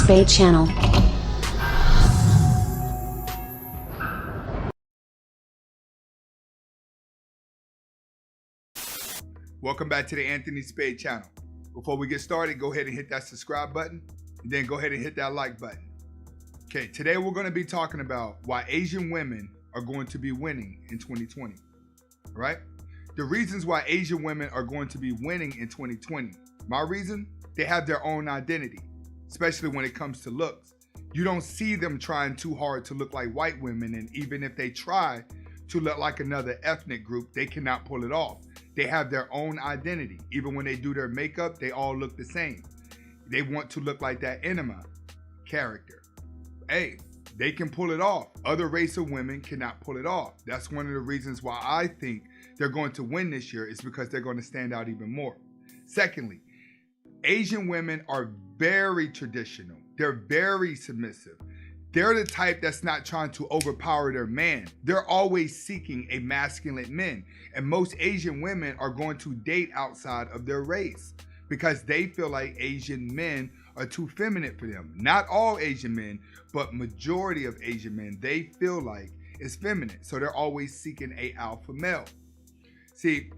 Spade channel. Welcome back to the Anthony Spade channel. Before we get started, go ahead and hit that subscribe button, and then go ahead and hit that like button. Okay, today we're going to be talking about why Asian women are going to be winning in 2020. All right? The reasons why Asian women are going to be winning in 2020. My reason? They have their own identity, especially when it comes to looks. You don't see them trying too hard to look like white women, and even if they try to look like another ethnic group, they cannot pull it off. They have their own identity. Even when they do their makeup, they all look the same. They want to look like that enema character. Hey, they can pull it off. Other race of women cannot pull it off. That's one of the reasons why I think they're going to win this year, is because they're going to stand out even more. Secondly, Asian women are very traditional. They're very submissive. They're the type that's not trying to overpower their man. They're always seeking a masculine man. And most Asian women are going to date outside of their race because they feel like Asian men are too feminine for them. Not all Asian men, but majority of Asian men, they feel like is feminine. So they're always seeking a alpha male. See,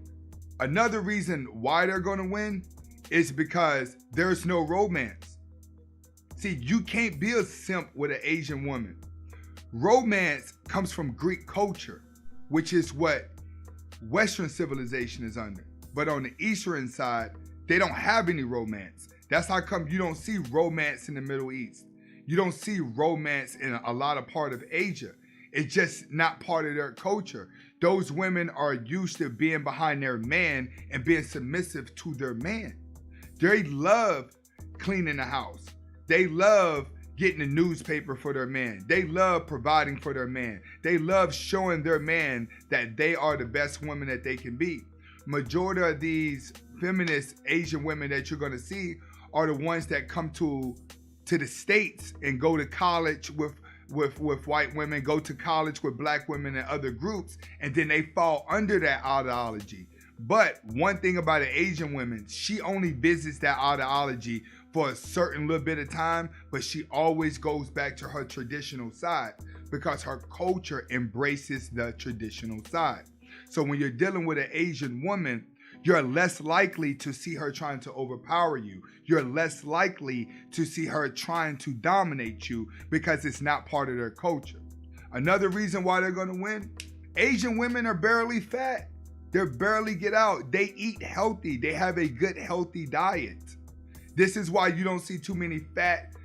another reason why they're going to win is because there's no romance. See, you can't be a simp with an Asian woman. Romance comes from Greek culture, which is what Western civilization is under. But on the Eastern side, they don't have any romance. That's how come you don't see romance in the Middle East. You don't see romance in a lot of part of Asia. It's just not part of their culture. Those women are used to being behind their man and being submissive to their man. They love cleaning the house. They love getting the newspaper for their man. They love providing for their man. They love showing their man that they are the best woman that they can be. Majority of these feminist Asian women that you're going to see are the ones that come to the States and go to college with white women, go to college with black women and other groups, and then they fall under that ideology. But one thing about an Asian woman, she only visits that ideology for a certain little bit of time, but she always goes back to her traditional side because her culture embraces the traditional side. So when you're dealing with an Asian woman, you're less likely to see her trying to overpower you. You're less likely to see her trying to dominate you because it's not part of their culture. Another reason why they're going to win, Asian women are barely fat. They barely get out. They eat healthy. They have a good, healthy diet. This is why you don't see too many fat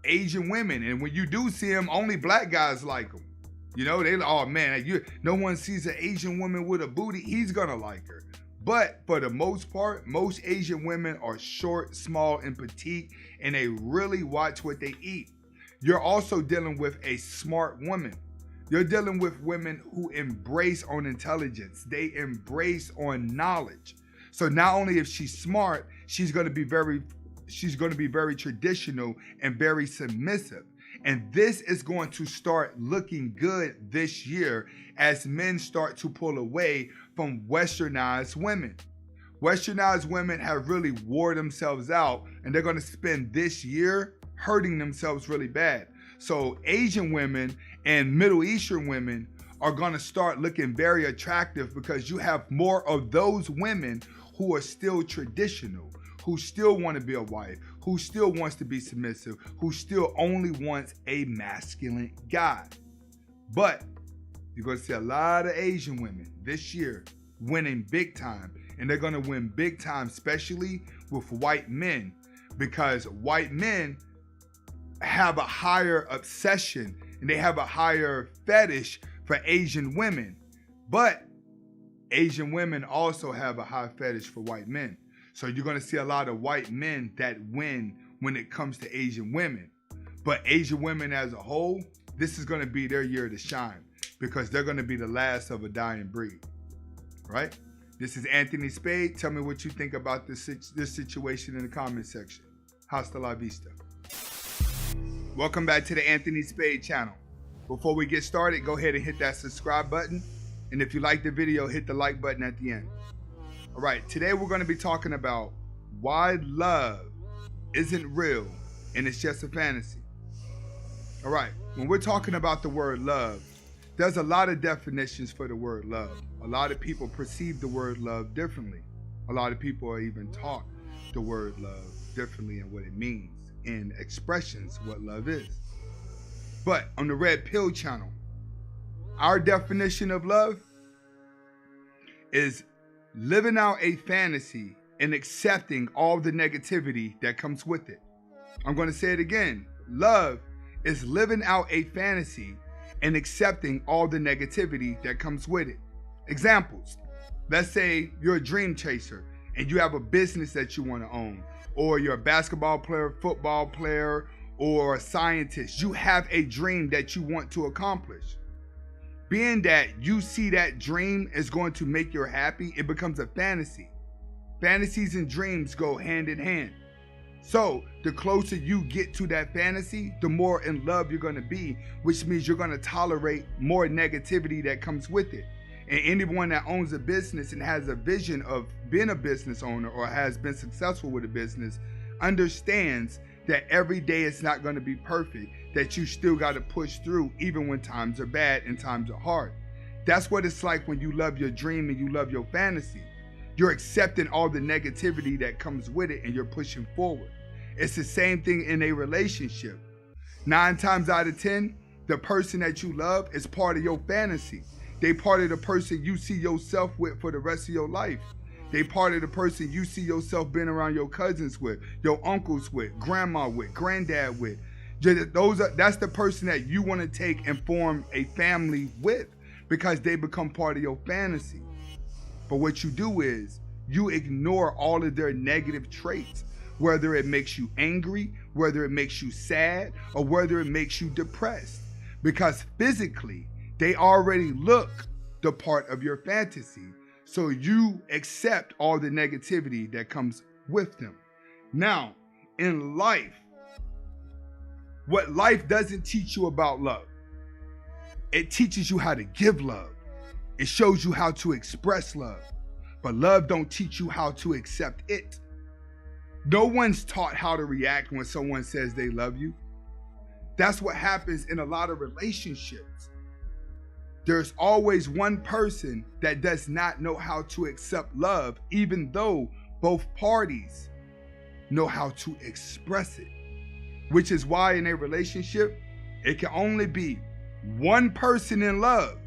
Asian women. And when you do see them, only black guys like them. You know, they, oh man, no one sees an Asian woman with a booty, he's gonna like her. But for the most part, most Asian women are short, small, and petite, and they really watch what they eat. You're also dealing with a smart woman. You're dealing with women who embrace on intelligence. They embrace on knowledge. So not only if she's smart, she's going to be very traditional and very submissive. And this is going to start looking good this year as men start to pull away from westernized women. Westernized women have really wore themselves out, and they're going to spend this year hurting themselves really bad. So Asian women and Middle Eastern women are going to start looking very attractive because you have more of those women who are still traditional, who still want to be a wife, who still wants to be submissive, who still only wants a masculine guy. But you're going to see a lot of Asian women this year winning big time, and they're going to win big time, especially with white men, because white men have a higher obsession and they have a higher fetish for Asian women. But Asian women also have a high fetish for white men. So you're going to see a lot of white men that win when it comes to Asian women. But Asian women as a whole, this is going to be their year to shine because they're going to be the last of a dying breed. Right? This is Anthony Spade. Tell me what you think about this situation in the comment section. Hasta la vista. Welcome back to the Anthony Spade channel. Before we get started, go ahead and hit that subscribe button. And if you like the video, hit the like button at the end. All right, today we're going to be talking about why love isn't real and it's just a fantasy. All right, when we're talking about the word love, there's a lot of definitions for the word love. A lot of people perceive the word love differently. A lot of people are even taught the word love differently and what it means and expressions what love is. But on the Red Pill channel, our definition of love is living out a fantasy and accepting all the negativity that comes with it. I'm going to say it again. Love is living out a fantasy and accepting all the negativity that comes with it. Examples. Let's say you're a dream chaser and you have a business that you want to own, or you're a basketball player, football player, or a scientist. You have a dream that you want to accomplish. Being that you see that dream is going to make you happy, it becomes a fantasy. Fantasies and dreams go hand in hand. So the closer you get to that fantasy, the more in love you're going to be, which means you're going to tolerate more negativity that comes with it. And anyone that owns a business and has a vision of being a business owner or has been successful with a business understands that every day it's not going to be perfect, that you still got to push through even when times are bad and times are hard. That's what it's like when you love your dream and you love your fantasy. You're accepting all the negativity that comes with it and you're pushing forward. It's the same thing in a relationship. 9 times out of 10, the person that you love is part of your fantasy. They part of the person you see yourself with for the rest of your life. They part of the person you see yourself being around your cousins with, your uncles with, grandma with, granddad with. That's the person that you want to take and form a family with because they become part of your fantasy. But what you do is you ignore all of their negative traits, whether it makes you angry, whether it makes you sad, or whether it makes you depressed. Because physically, they already look the part of your fantasy. So you accept all the negativity that comes with them. Now, in life, what life doesn't teach you about love, it teaches you how to give love. It shows you how to express love. But love don't teach you how to accept it. No one's taught how to react when someone says they love you. That's what happens in a lot of relationships. There's always one person that does not know how to accept love, even though both parties know how to express it. Which is why in a relationship, it can only be one person in love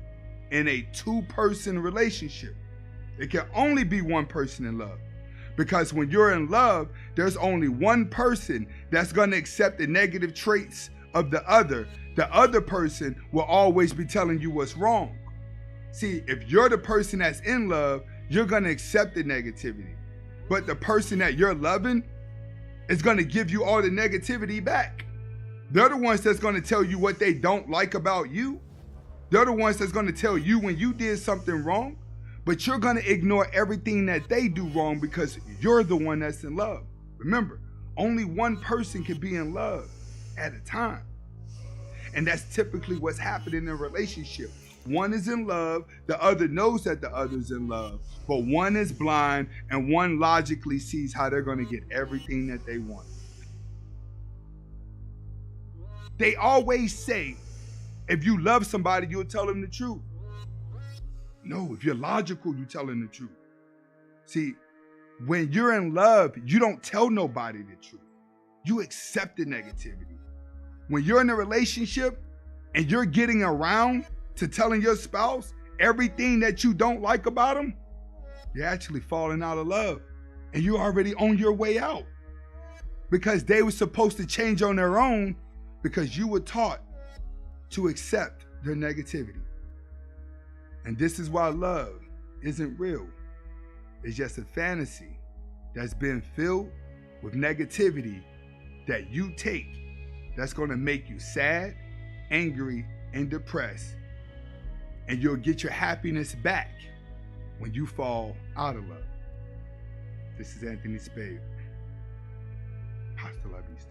in a 2-person relationship. It can only be one person in love. Because when you're in love, there's only one person that's going to accept the negative traits of the other. The other person will always be telling you what's wrong. See, if you're the person that's in love, you're going to accept the negativity. But the person that you're loving is going to give you all the negativity back. They're the ones that's going to tell you what they don't like about you. They're the ones that's going to tell you when you did something wrong. But you're going to ignore everything that they do wrong because you're the one that's in love. Remember, only one person can be in love at a time. And that's typically what's happening in a relationship. One is in love, the other knows that the other's in love, but one is blind and one logically sees how they're going to get everything that they want. They always say, if you love somebody, you'll tell them the truth. No, if you're logical, you tell them the truth. See, when you're in love, you don't tell nobody the truth. You accept the negativity. When you're in a relationship and you're getting around to telling your spouse everything that you don't like about them, you're actually falling out of love and you're already on your way out because they were supposed to change on their own because you were taught to accept their negativity. And this is why love isn't real. It's just a fantasy that's been filled with negativity that you take that's going to make you sad, angry, and depressed. And you'll get your happiness back when you fall out of love. This is Anthony Spade. Hasta la vista.